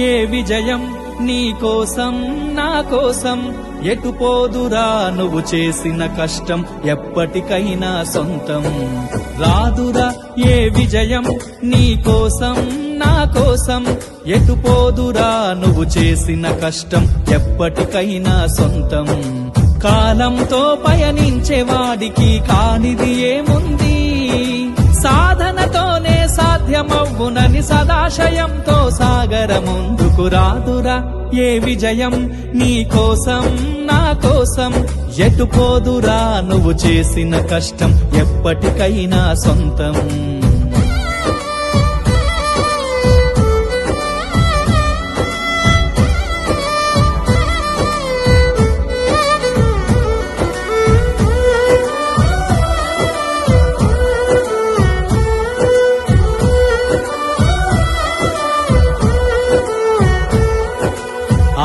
ఏ విజయం నీ కోసం నా కోసం ఎటు పోదురా నువ్వు చేసిన కష్టం ఎప్పటికైనా సొంతం రాదురా ఏ విజయం నీ కోసం నా కోసం ఎటు పోదురా నువ్వు చేసిన కష్టం ఎప్పటికైనా సొంతం కాలంతో పయనించేవాడికి కానిది ఏముంది సాధనతోనే సాధ్యమవ్వునని సదాశయంతో సాగర ముందుకు రాదురా ఏ విజయం నీ కోసం నా కోసం ఎటు పోదురా నువ్వు చేసిన కష్టం ఎప్పటికైనా సొంతం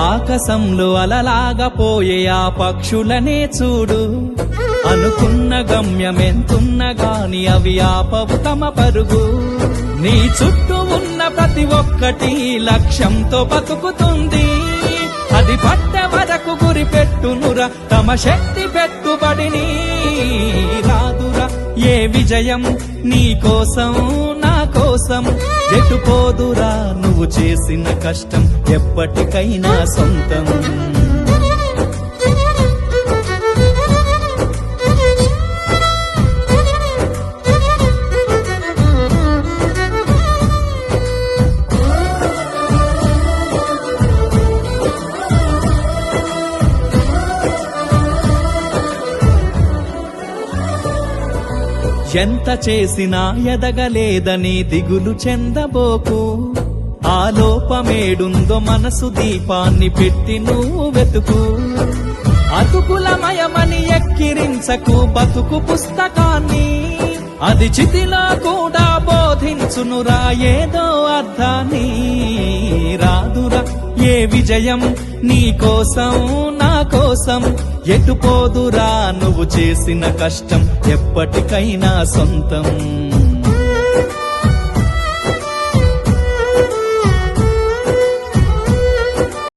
ఆకాశంలో అలలాగా పోయే ఆ పక్షులనే చూడు అనుకున్న గమ్యమెంతున్న గాని అవి ఆపవు తమ పరుగు నీ చుట్టూ ఉన్న ప్రతి ఒక్కటి లక్ష్యంతో బతుకుతుంది అది పట్టే వరకు గురి పెట్టునురా తమ శక్తి పెట్టుబడిని రాదురా ఏ విజయం నీ కోసం నా కోసం ఎటు పోదురా నువ్వు చేసిన కష్టం ఎప్పటికైనా సొంతం ఎంత చేసినా ఎదగలేదని దిగులు చెందబోకు ఆ లోపమేడుందో మనసు దీపాన్ని పెట్టి నువ్వు వెతుకు అతుకులమయమని ఎక్కిరించకు బతుకు పుస్తకాన్ని అది చితిలో కూడా బోధించునురా ఏదో అర్థాన్ని రాదురా ఏ విజయం నీ కోసం నా కోసం ఎటు పోదురా నువ్వు చేసిన కష్టం ఎప్పటికైనా సొంతం